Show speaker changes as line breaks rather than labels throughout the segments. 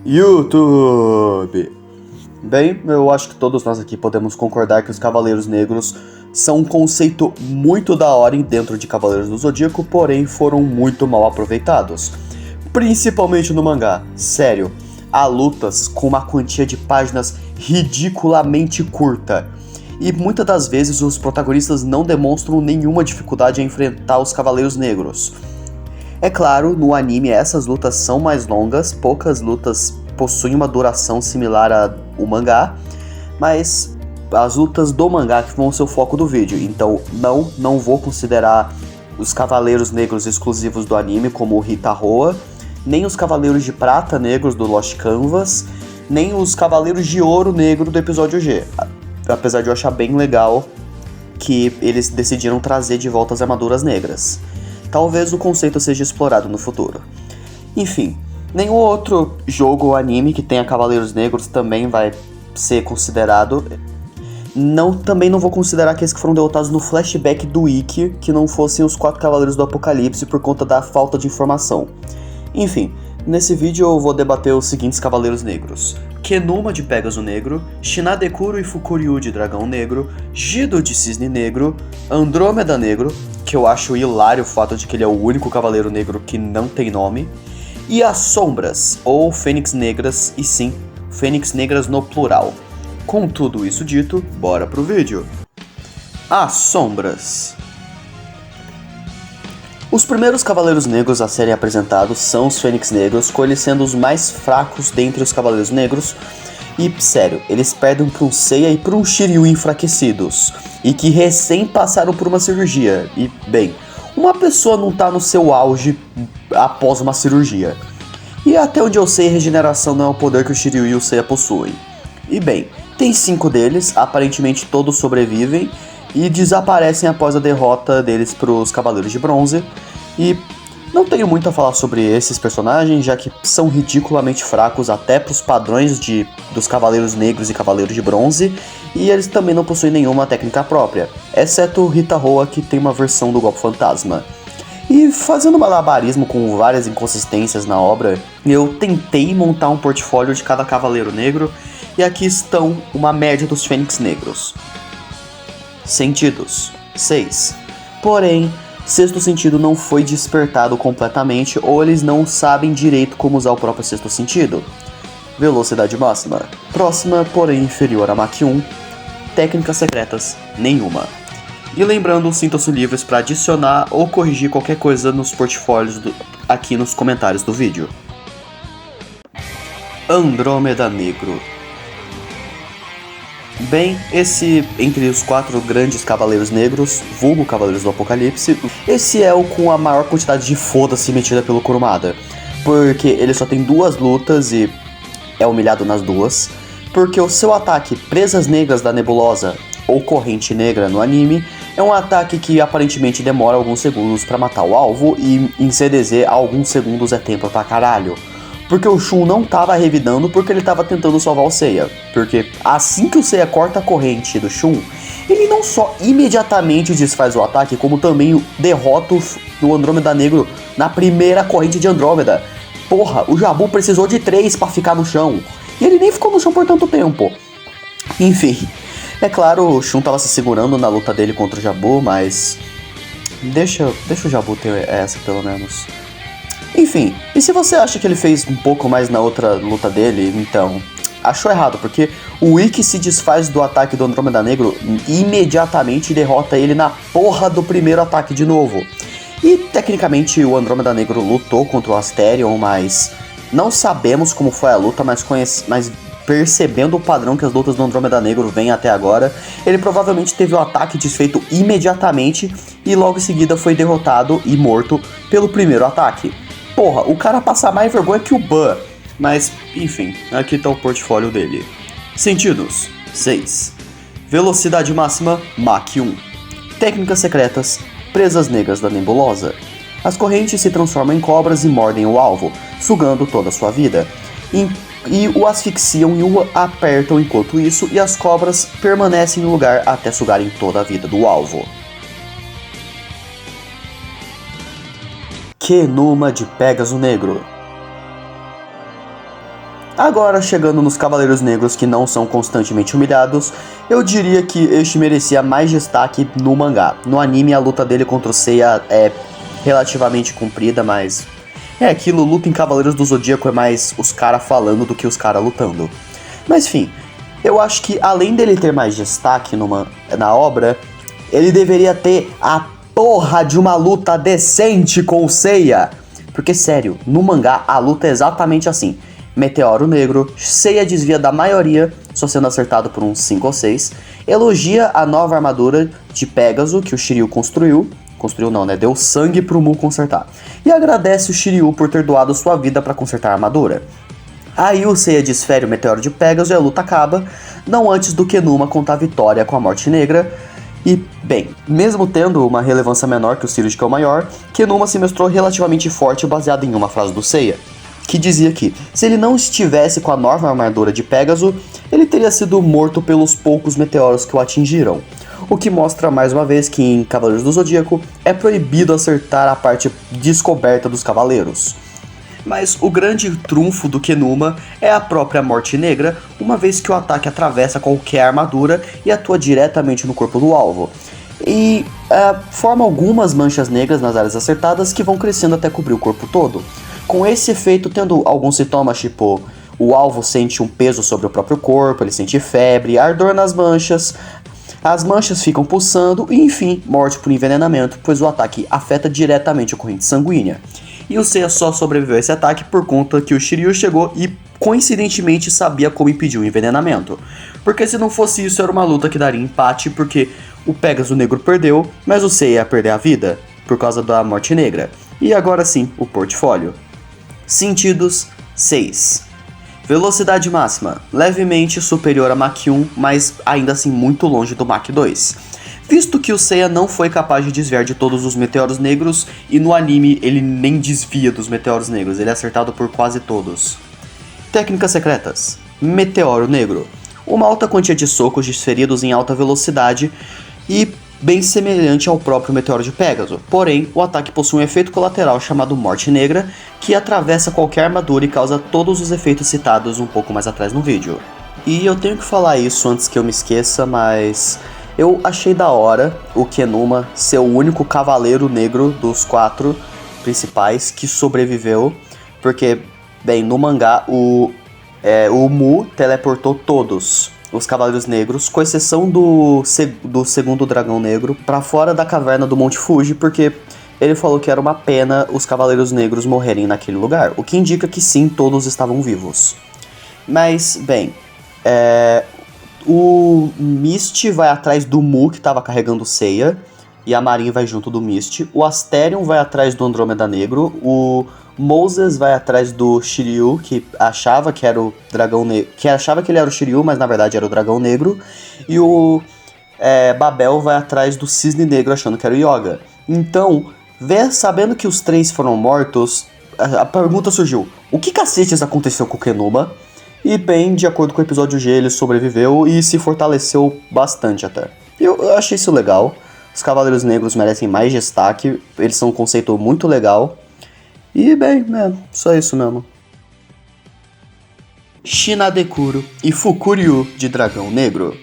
YouTube! Bem, eu acho que todos nós aqui podemos concordar que os Cavaleiros Negros são um conceito muito da hora dentro de Cavaleiros do Zodíaco, porém foram muito mal aproveitados. Principalmente no mangá. Sério, há lutas com uma quantia de páginas ridiculamente curta. E muitas das vezes os protagonistas não demonstram nenhuma dificuldade em enfrentar os Cavaleiros Negros. É claro, no anime essas lutas são mais longas, poucas lutas possuem uma duração similar ao mangá, mas as lutas do mangá que vão ser o foco do vídeo, então não vou considerar os Cavaleiros Negros exclusivos do anime como o Rita Roa, nem os Cavaleiros de Prata Negros do Lost Canvas, nem os Cavaleiros de Ouro Negro do episódio G, apesar de eu achar bem legal que eles decidiram trazer de volta as armaduras negras. Talvez o conceito seja explorado no futuro. Enfim, nenhum outro jogo ou anime que tenha Cavaleiros Negros também vai ser considerado. Também não vou considerar aqueles que foram derrotados no flashback do Ikki, que não fossem os 4 Cavaleiros do Apocalipse por conta da falta de informação. Enfim, nesse vídeo eu vou debater os seguintes Cavaleiros Negros: Kenuma de Pégaso Negro, Shinadekuro e Fukuryu de Dragão Negro, Gido de Cisne Negro, Andrômeda Negro, que eu acho hilário o fato de que ele é o único Cavaleiro Negro que não tem nome, e as Sombras, ou Fênix Negras, e sim, Fênix Negras no plural. Com tudo isso dito, bora pro vídeo. As Sombras. Os primeiros Cavaleiros Negros a serem apresentados são os Fênix Negros, com eles sendo os mais fracos dentre os Cavaleiros Negros. E, sério, eles perdem para um Seiya e para um Shiryu enfraquecidos, e que recém passaram por uma cirurgia. E, bem, uma pessoa não tá no seu auge após uma cirurgia. E até onde eu sei, regeneração não é o poder que o Shiryu e o Seiya possuem. E, bem, tem 5 deles, aparentemente todos sobrevivem, e desaparecem após a derrota deles para os Cavaleiros de Bronze. E não tenho muito a falar sobre esses personagens, já que são ridiculamente fracos até para os padrões dos Cavaleiros Negros e Cavaleiros de Bronze, e eles também não possuem nenhuma técnica própria, exceto Rita Roa, que tem uma versão do Golpe Fantasma. E fazendo malabarismo com várias inconsistências na obra, eu tentei montar um portfólio de cada Cavaleiro Negro, e aqui estão uma média dos Fênix Negros. Sentidos: 6. Porém, sexto sentido não foi despertado completamente, ou eles não sabem direito como usar o próprio sexto sentido. Velocidade máxima: próxima, porém inferior a Mach 1. Técnicas secretas: nenhuma. E lembrando, sintam-se livres para adicionar ou corrigir qualquer coisa nos portfólios aqui nos comentários do vídeo. Andrômeda Negro. Bem, esse, entre os 4 grandes Cavaleiros Negros, vulgo Cavaleiros do Apocalipse, esse é o com a maior quantidade de foda-se metida pelo Kurumada, porque ele só tem 2 lutas e é humilhado nas 2, porque o seu ataque Presas Negras da Nebulosa, ou Corrente Negra no anime, é um ataque que aparentemente demora alguns segundos pra matar o alvo, e em CDZ alguns segundos é tempo pra caralho. Porque o Shun não tava revidando porque ele tava tentando salvar o Seiya. Porque assim que o Seiya corta a corrente do Shun, ele não só imediatamente desfaz o ataque, como também derrota o Andrômeda Negro na primeira corrente de Andrômeda. Porra, o Jabu precisou de 3 pra ficar no chão. E ele nem ficou no chão por tanto tempo. Enfim, é claro, o Shun tava se segurando na luta dele contra o Jabu, mas deixa o Jabu ter essa pelo menos. Enfim, e se você acha que ele fez um pouco mais na outra luta dele, então achou errado, porque o Ikki se desfaz do ataque do Andrômeda Negro e imediatamente derrota ele na porra do primeiro ataque de novo. E tecnicamente o Andrômeda Negro lutou contra o Asterion, mas não sabemos como foi a luta, mas percebendo o padrão que as lutas do Andrômeda Negro vêm até agora, ele provavelmente teve o ataque desfeito imediatamente e logo em seguida foi derrotado e morto pelo primeiro ataque. Porra, o cara passa mais vergonha que o Ban. Mas, enfim, aqui tá o portfólio dele. Sentidos: 6. Velocidade máxima: Mach 1. Técnicas secretas: Presas Negras da Nebulosa. As correntes se transformam em cobras e mordem o alvo, sugando toda a sua vida. E o asfixiam e o apertam enquanto isso, e as cobras permanecem no lugar até sugarem toda a vida do alvo. Kenuma de Pégaso Negro. Agora, chegando nos Cavaleiros Negros que não são constantemente humilhados, eu diria que este merecia mais destaque no mangá. No anime, a luta dele contra o Seiya é relativamente comprida, mas é aquilo, luta em Cavaleiros do Zodíaco é mais os caras falando do que os caras lutando. Mas enfim, eu acho que além dele ter mais destaque na obra, ele deveria ter a porra de uma luta decente com o Seiya. Porque sério, no mangá a luta é exatamente assim. Meteoro Negro, Seiya desvia da maioria, só sendo acertado por uns 5 ou 6, elogia a nova armadura de Pégaso que o Shiryu construiu não, né? Deu sangue pro Mu consertar. E agradece o Shiryu por ter doado sua vida para consertar a armadura. Aí o Seiya desfere o meteoro de Pégaso e a luta acaba, não antes do Kenuma contar a vitória com a Morte Negra. E, bem, mesmo tendo uma relevância menor que o Sirius, que é o maior, Kenuma se mostrou relativamente forte baseado em uma frase do Seiya, que dizia que, se ele não estivesse com a nova armadura de Pégaso, ele teria sido morto pelos poucos meteoros que o atingiram. O que mostra mais uma vez que em Cavaleiros do Zodíaco é proibido acertar a parte descoberta dos cavaleiros. Mas o grande trunfo do Kenuma é a própria Morte Negra, uma vez que o ataque atravessa qualquer armadura e atua diretamente no corpo do alvo. E forma algumas manchas negras nas áreas acertadas que vão crescendo até cobrir o corpo todo. Com esse efeito, tendo alguns sintomas tipo o alvo sente um peso sobre o próprio corpo, ele sente febre, ardor nas manchas, as manchas ficam pulsando e enfim, morte por envenenamento, pois o ataque afeta diretamente a corrente sanguínea. E o Seiya só sobreviveu a esse ataque por conta que o Shiryu chegou e coincidentemente sabia como impedir o envenenamento. Porque se não fosse isso era uma luta que daria empate, porque o Pégaso Negro perdeu, mas o Seiya ia perder a vida por causa da Morte Negra. E agora sim, o portfólio. Sentidos 6. Velocidade máxima, levemente superior a Mach 1, mas ainda assim muito longe do Mach 2. Visto que o Seiya não foi capaz de desviar de todos os meteoros negros, e no anime ele nem desvia dos meteoros negros, ele é acertado por quase todos. Técnicas secretas. Meteoro Negro. Uma alta quantia de socos desferidos em alta velocidade e bem semelhante ao próprio meteoro de Pégaso. Porém, o ataque possui um efeito colateral chamado Morte Negra, que atravessa qualquer armadura e causa todos os efeitos citados um pouco mais atrás no vídeo. E eu tenho que falar isso antes que eu me esqueça, mas eu achei da hora o Kenuma ser o único cavaleiro negro dos 4 principais que sobreviveu, porque, bem, no mangá o Mu teleportou todos os Cavaleiros Negros, com exceção do segundo Dragão Negro, pra fora da caverna do Monte Fuji, porque ele falou que era uma pena os Cavaleiros Negros morrerem naquele lugar, o que indica que sim, todos estavam vivos. Mas, bem, o Mist vai atrás do Mu, que estava carregando o Seiya, e a Marin vai junto do Mist. O Asterion vai atrás do Andrômeda Negro. O Moses vai atrás do Shiryu, que achava que era o Dragão Negro, que achava que ele era o Shiryu, mas na verdade era o Dragão Negro. E o Babel vai atrás do Cisne Negro, achando que era o Yoga. Então, sabendo que os 3 foram mortos, a pergunta surgiu: o que cacetes aconteceu com o Kenuma? E bem, de acordo com o episódio G, ele sobreviveu e se fortaleceu bastante até. Eu achei isso legal. Os Cavaleiros Negros merecem mais destaque, eles são um conceito muito legal. E bem, só isso mesmo. Shinadekuro e Fukuryu de Dragão Negro.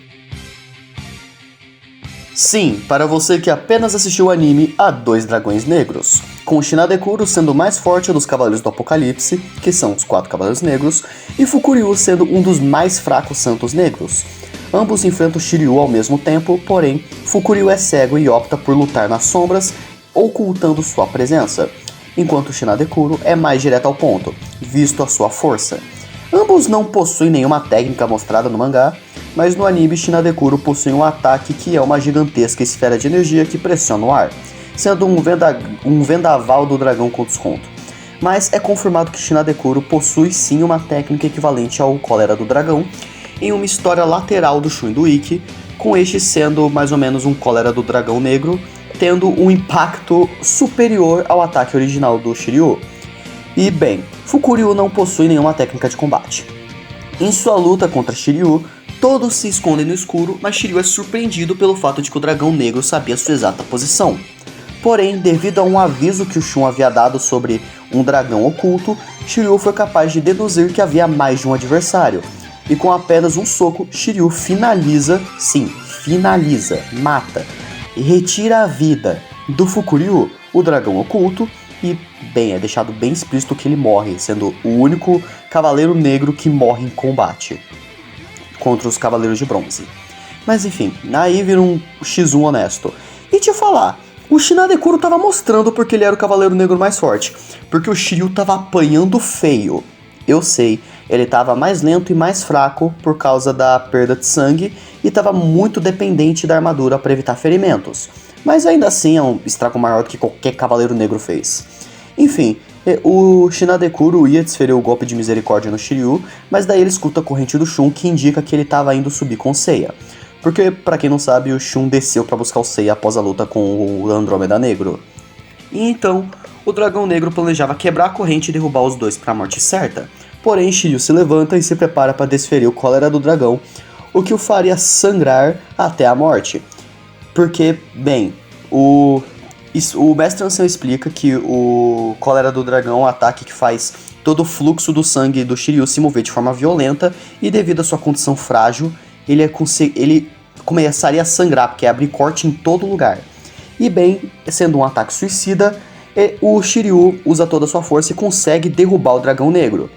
Sim, para você que apenas assistiu o anime, há 2 dragões negros, com Shinadekuro sendo o mais forte dos Cavaleiros do Apocalipse, que são os 4 Cavaleiros Negros, e Fukuryu sendo um dos mais fracos Santos Negros. Ambos enfrentam Shiryu ao mesmo tempo, porém, Fukuryu é cego e opta por lutar nas sombras, ocultando sua presença, enquanto Shinadekuro é mais direto ao ponto, visto a sua força. Ambos não possuem nenhuma técnica mostrada no mangá, mas no anime Shinadekuro possui um ataque que é uma gigantesca esfera de energia que pressiona o ar, sendo um vendaval do dragão com desconto. Mas é confirmado que Shinadekuro possui sim uma técnica equivalente ao Cólera do Dragão, em uma história lateral do Shun do Ikki, com este sendo mais ou menos um Cólera do Dragão Negro, tendo um impacto superior ao ataque original do Shiryu. E bem, Fukuryu não possui nenhuma técnica de combate. Em sua luta contra Shiryu, todos se escondem no escuro, mas Shiryu é surpreendido pelo fato de que o Dragão Negro sabia sua exata posição. Porém, devido a um aviso que o Shun havia dado sobre um dragão oculto, Shiryu foi capaz de deduzir que havia mais de um adversário. E com apenas um soco, Shiryu finaliza, mata e retira a vida do Fukuryu, o dragão oculto, e, bem, é deixado bem explícito que ele morre, sendo o único cavaleiro negro que morre em combate contra os cavaleiros de bronze. Mas enfim, aí vira um X1 honesto. E te falar, o Shinadekuro tava mostrando porque ele era o cavaleiro negro mais forte, porque o Shiryu tava apanhando feio. Eu sei, ele tava mais lento e mais fraco por causa da perda de sangue e tava muito dependente da armadura para evitar ferimentos. Mas ainda assim é um estrago maior do que qualquer cavaleiro negro fez. Enfim, o Shinadekuro ia desferir o golpe de misericórdia no Shiryu, mas daí ele escuta a corrente do Shun que indica que ele estava indo subir com o Seiya. Porque, pra quem não sabe, o Shun desceu para buscar o Seiya após a luta com o Andrômeda Negro. E então, o Dragão Negro planejava quebrar a corrente e derrubar os dois para a morte certa. Porém, Shiryu se levanta e se prepara para desferir o Cólera do Dragão, o que o faria sangrar até a morte. Porque, bem, o Mestre Ancião explica que o Cólera do Dragão é um ataque que faz todo o fluxo do sangue do Shiryu se mover de forma violenta, e devido à sua condição frágil, ele começaria a sangrar, porque abre corte em todo lugar. E bem, sendo um ataque suicida, o Shiryu usa toda a sua força e consegue derrubar o Dragão Negro.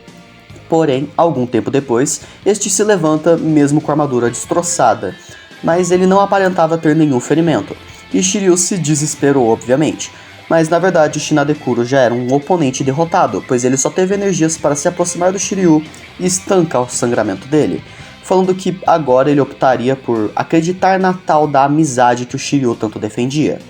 Porém, algum tempo depois, este se levanta mesmo com a armadura destroçada, mas ele não aparentava ter nenhum ferimento. E Shiryu se desesperou, obviamente. Mas na verdade, Shinadekuro já era um oponente derrotado, pois ele só teve energias para se aproximar do Shiryu e estancar o sangramento dele, falando que agora ele optaria por acreditar na tal da amizade que o Shiryu tanto defendia.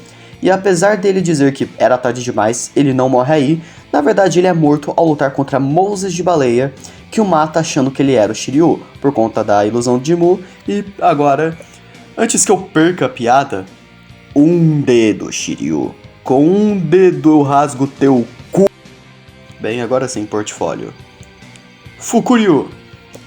E apesar dele dizer que era tarde demais, ele não morre aí, na verdade ele é morto ao lutar contra Moses de Baleia, que o mata achando que ele era o Shiryu, por conta da ilusão de Mu. E agora, antes que eu perca a piada, um dedo, Shiryu. Com um dedo eu rasgo teu cu. Bem, agora sim, portfólio. Fukuryu.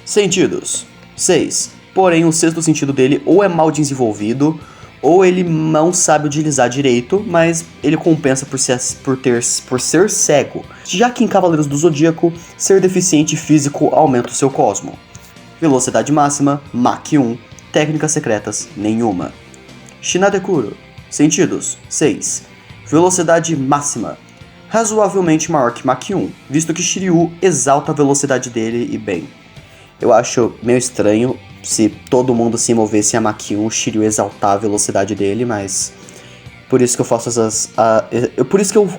Sentidos. 6. Porém, o sexto sentido dele ou é mal desenvolvido, ou ele não sabe utilizar direito, mas ele compensa por ser cego, já que em Cavaleiros do Zodíaco, ser deficiente físico aumenta o seu cosmo. Velocidade máxima, Mach 1. Técnicas secretas, nenhuma. Shinadekuro. Sentidos, 6. Velocidade máxima, razoavelmente maior que Mach 1, visto que Shiryu exalta a velocidade dele e bem. Eu acho meio estranho se todo mundo se movesse a Mach 1, o Shiryu exaltar a velocidade dele, mas por isso que eu faço por isso que eu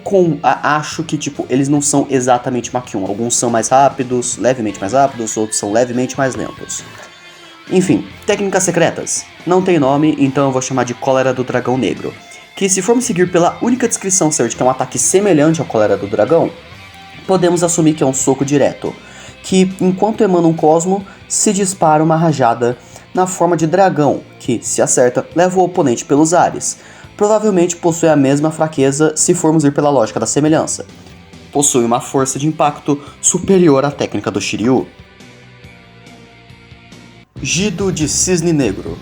acho que tipo, eles não são exatamente Mach 1. Alguns são mais rápidos, levemente mais rápidos, outros são levemente mais lentos. Enfim, técnicas secretas. Não tem nome, então eu vou chamar de Cólera do Dragão Negro. Que se formos seguir pela única descrição certa, que é um ataque semelhante ao Cólera do Dragão, podemos assumir que é um soco direto, que enquanto emana um cosmo, se dispara uma rajada na forma de dragão, que, se acerta, leva o oponente pelos ares. Provavelmente possui a mesma fraqueza se formos ir pela lógica da semelhança. Possui uma força de impacto superior à técnica do Shiryu. Jido de Cisne Negro.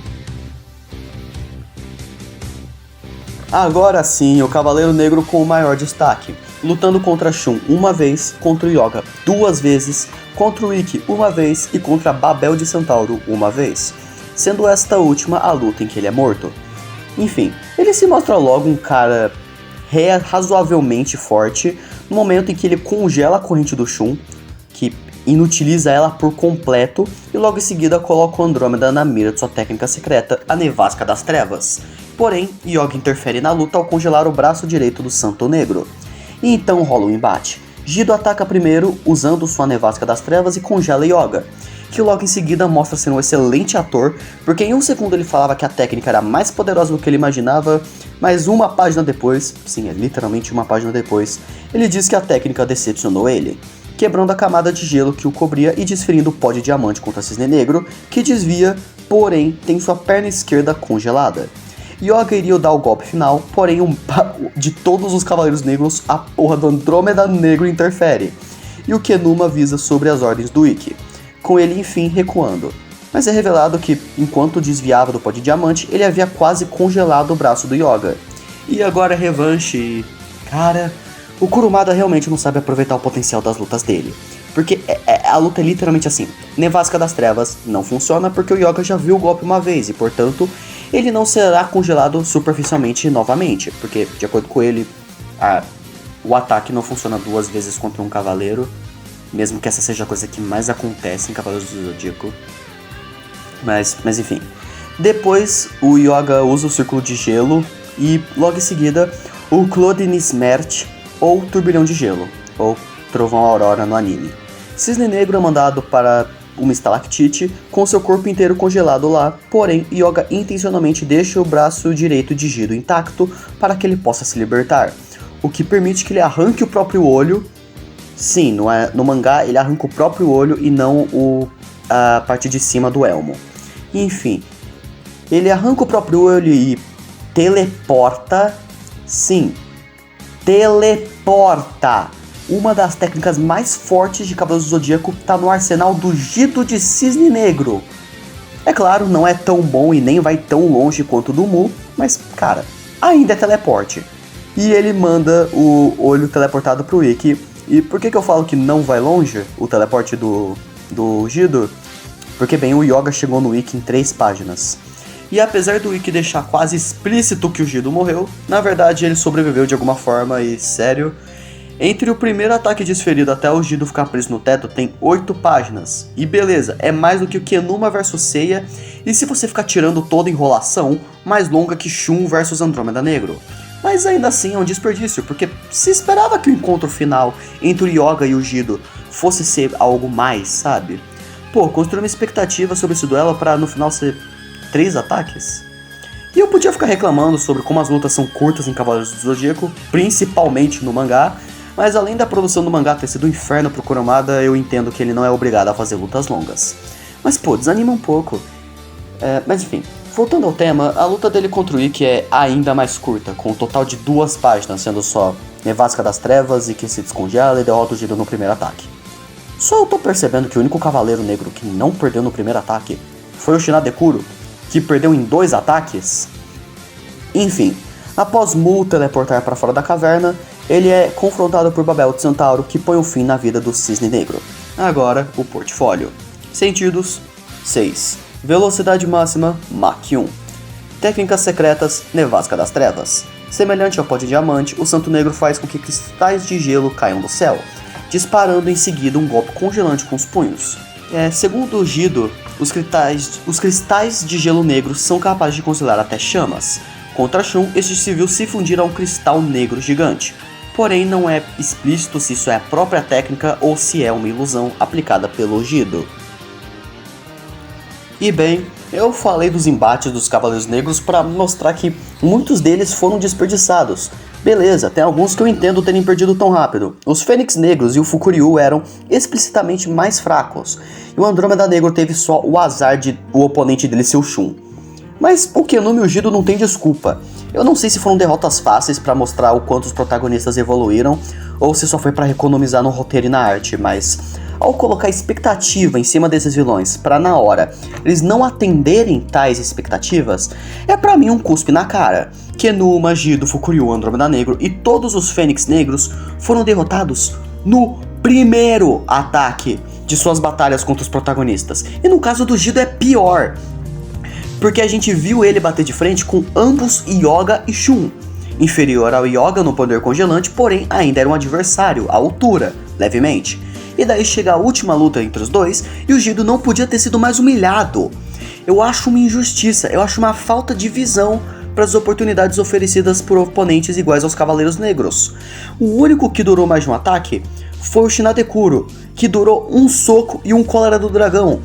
Agora sim, o Cavaleiro Negro com o maior destaque, lutando contra Shun uma vez, contra o Yoga 2 vezes, contra o Ikki uma vez e contra Babel de Centauro uma vez, sendo esta última a luta em que ele é morto. Enfim, ele se mostra logo um cara razoavelmente forte no momento em que ele congela a corrente do Shun, que inutiliza ela por completo, e logo em seguida coloca o Andrômeda na mira de sua técnica secreta, a Nevasca das Trevas. Porém, Yoga interfere na luta ao congelar o braço direito do Santo Negro. E então rola um embate. Jido ataca primeiro usando sua Nevasca das Trevas e congela Yoga, que logo em seguida mostra ser um excelente ator, porque em um segundo ele falava que a técnica era mais poderosa do que ele imaginava, mas uma página depois, sim, é literalmente uma página depois, ele diz que a técnica decepcionou ele, quebrando a camada de gelo que o cobria e desferindo o pó de diamante contra Cisne Negro, que desvia, porém tem sua perna esquerda congelada. Yoga iria dar o golpe final, porém de todos os Cavaleiros Negros, a porra do Andrômeda Negro interfere, e o Kenuma avisa sobre as ordens do Ikki, com ele enfim recuando. Mas é revelado que, enquanto desviava do pó de diamante, ele havia quase congelado o braço do Yoga. e agora é revanche e... Cara, o Kurumada realmente não sabe aproveitar o potencial das lutas dele. Porque a luta é literalmente assim, Nevasca das Trevas não funciona porque o Yoga já viu o golpe uma vez e, portanto, ele não será congelado superficialmente novamente. Porque, de acordo com ele, o ataque não funciona 2 vezes contra um cavaleiro, mesmo que essa seja a coisa que mais acontece em Cavaleiros do Zodíaco. Mas enfim. Depois, o Yoga usa o Círculo de Gelo e, logo em seguida, o Clodnismert, ou Turbilhão de Gelo, ou Trovão Aurora no anime. Cisne Negro é mandado para uma estalactite com seu corpo inteiro congelado lá, porém Yoga intencionalmente deixa o braço direito de Gido intacto para que ele possa se libertar, o que permite que ele arranque o próprio olho. Sim, no mangá ele arranca o próprio olho e não a parte de cima do elmo. Enfim, ele arranca o próprio olho e teleporta. Sim, teleporta! Uma das técnicas mais fortes de Cavaleiros do Zodíaco tá no arsenal do Gido de Cisne Negro. É claro, não é tão bom e nem vai tão longe quanto o do Mu, mas, cara, ainda é teleporte. E ele manda o olho teleportado pro Ikki. E por que eu falo que não vai longe o teleporte do Gido? Porque, bem, o Yoga chegou no Ikki em 3 páginas. E apesar do Ikki deixar quase explícito que o Gido morreu, na verdade ele sobreviveu de alguma forma e, sério, entre o primeiro ataque desferido até o Gido ficar preso no teto tem 8 páginas. E beleza, é mais do que o Kenuma vs Seiya, e se você ficar tirando toda a enrolação, mais longa que Shun vs Andrômeda Negro. Mas ainda assim é um desperdício, porque se esperava que o encontro final entre o Yoga e o Gido fosse ser algo mais, sabe? Pô, construir uma expectativa sobre esse duelo pra no final ser 3 ataques? E eu podia ficar reclamando sobre como as lutas são curtas em Cavaleiros do Zodíaco, principalmente no mangá, mas além da produção do mangá ter sido um inferno pro Kurumada, eu entendo que ele não é obrigado a fazer lutas longas. Mas pô, desanima um pouco. Mas enfim, voltando ao tema, a luta dele contra o Ikki é ainda mais curta, com um total de 2 páginas, sendo só Nevasca das Trevas e que se descongela e derrota o Gido no primeiro ataque. Só eu tô percebendo que o único Cavaleiro Negro que não perdeu no primeiro ataque foi o Shinadekuro, que perdeu em 2 ataques. Enfim, após Mu teleportar para fora da caverna, ele é confrontado por Babel de Centauro, que põe um fim na vida do Cisne Negro. Agora, o portfólio. Sentidos, 6. Velocidade máxima, Mach 1. Técnicas secretas, Nevasca das Trevas. Semelhante ao pó de diamante, o Santo Negro faz com que cristais de gelo caiam do céu, disparando em seguida um golpe congelante com os punhos. Segundo o Gido, os cristais de gelo negro são capazes de congelar até chamas. Contra Shun, este se viu se fundir a um cristal negro gigante. Porém, não é explícito se isso é a própria técnica ou se é uma ilusão aplicada pelo Gido. E bem, eu falei dos embates dos Cavaleiros Negros para mostrar que muitos deles foram desperdiçados. Beleza, tem alguns que eu entendo terem perdido tão rápido. Os Fênix Negros e o Fukuryu eram explicitamente mais fracos, e o Andrômeda Negro teve só o azar de o oponente dele ser o Shun. Mas o Kenuma e o Gido não tem desculpa. Eu não sei se foram derrotas fáceis para mostrar o quanto os protagonistas evoluíram, ou se só foi para economizar no roteiro e na arte, mas ao colocar expectativa em cima desses vilões para na hora eles não atenderem tais expectativas, é pra mim um cuspe na cara. Kenuma, Gido, Fukuryu, Andrômeda Negro e todos os Fênix Negros foram derrotados no primeiro ataque de suas batalhas contra os protagonistas. E no caso do Gido é pior, porque a gente viu ele bater de frente com ambos Yoga e Shun. Inferior ao Yoga no poder congelante, porém ainda era um adversário à altura, levemente. E daí chega a última luta entre os dois e o Gido não podia ter sido mais humilhado. Eu acho uma injustiça, eu acho uma falta de visão para as oportunidades oferecidas por oponentes iguais aos Cavaleiros Negros. O único que durou mais de um ataque foi o Shinadekuro, que durou um soco e um cólera do dragão.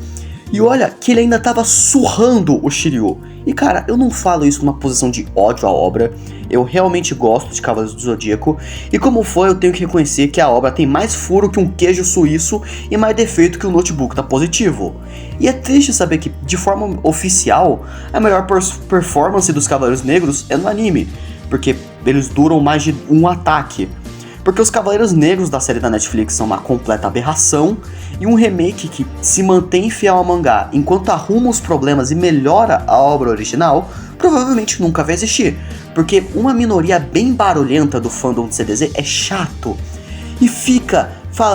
E olha que ele ainda tava surrando o Shiryu. E cara, eu não falo isso numa posição de ódio à obra. Eu realmente gosto de Cavaleiros do Zodíaco. E como foi, eu tenho que reconhecer que a obra tem mais furo que um queijo suíço e mais defeito que o notebook tá positivo. E é triste saber que, de forma oficial, a melhor performance dos Cavaleiros Negros é no anime, porque eles duram mais de um ataque. Porque os Cavaleiros Negros da série da Netflix são uma completa aberração, e um remake que se mantém fiel ao mangá enquanto arruma os problemas e melhora a obra original, provavelmente nunca vai existir, porque uma minoria bem barulhenta do fandom de CDZ é chato e fica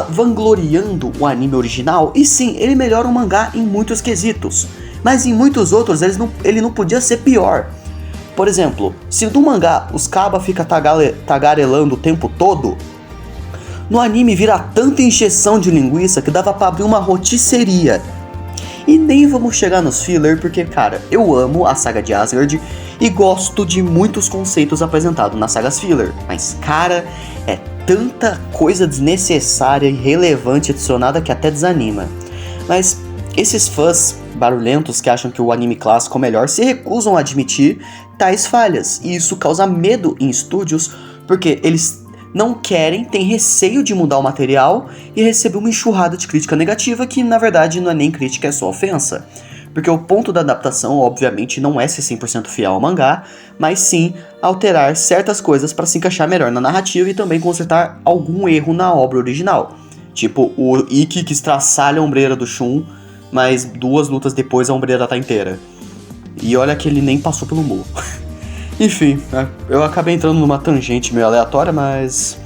vangloriando o anime original. E sim, ele melhora o mangá em muitos quesitos, mas em muitos outros ele não podia ser pior. Por exemplo, se no mangá os cabas ficam tagarelando o tempo todo, no anime vira tanta encheção de linguiça que dava pra abrir uma rotisseria. E nem vamos chegar nos filler, porque, cara, eu amo a saga de Asgard e gosto de muitos conceitos apresentados nas sagas filler. Mas, cara, é tanta coisa desnecessária e irrelevante adicionada que até desanima. Mas esses fãs barulhentos que acham que o anime clássico é o melhor se recusam a admitir tais falhas. E isso causa medo em estúdios, porque eles não querem, têm receio de mudar o material e receber uma enxurrada de crítica negativa que na verdade não é nem crítica, é só ofensa. Porque o ponto da adaptação, obviamente, não é ser 100% fiel ao mangá, mas sim alterar certas coisas para se encaixar melhor na narrativa e também consertar algum erro na obra original. Tipo o Ikki que estraçalha a ombreira do Shun, mas 2 lutas depois a ombreira tá inteira. E olha que ele nem passou pelo Mu. Enfim, eu acabei entrando numa tangente meio aleatória, mas...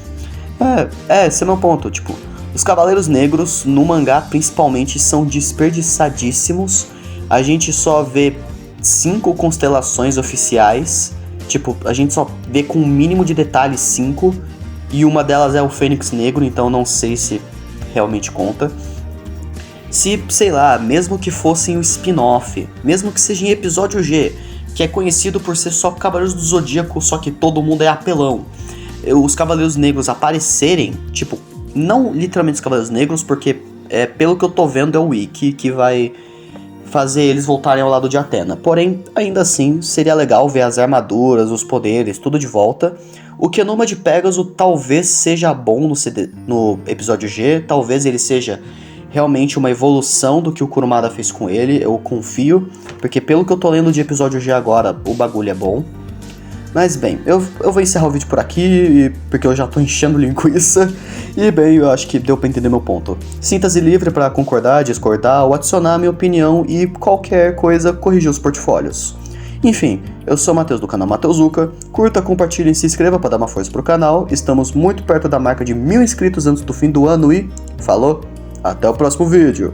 esse é meu ponto, tipo... Os Cavaleiros Negros, no mangá principalmente, são desperdiçadíssimos. A gente só vê 5 constelações oficiais. Tipo, a gente só vê com o mínimo de detalhes 5. E uma delas é o Fênix Negro, então não sei se realmente conta. Se, sei lá, mesmo que fossem o spin-off, mesmo que seja em episódio G, que é conhecido por ser só Cavaleiros do Zodíaco, só que todo mundo é apelão. Os Cavaleiros Negros aparecerem, tipo, não literalmente os Cavaleiros Negros, porque pelo que eu tô vendo é o Ikki que vai fazer eles voltarem ao lado de Athena. Porém, ainda assim, seria legal ver as armaduras, os poderes, tudo de volta. O Kenoma de Pégaso talvez seja bom no episódio G, talvez ele seja realmente uma evolução do que o Kurumada fez com ele, eu confio, porque pelo que eu tô lendo de episódio G agora, o bagulho é bom. Mas bem, eu vou encerrar o vídeo por aqui, porque eu já tô enchendo linguiça, e bem, eu acho que deu pra entender meu ponto. Sinta-se livre pra concordar, discordar ou adicionar a minha opinião e qualquer coisa corrigir os portfólios. Enfim, eu sou o Matheus do canal Mateuzuka, curta, compartilhe e se inscreva pra dar uma força pro canal, estamos muito perto da marca de 1000 inscritos antes do fim do ano e falou! Até o próximo vídeo!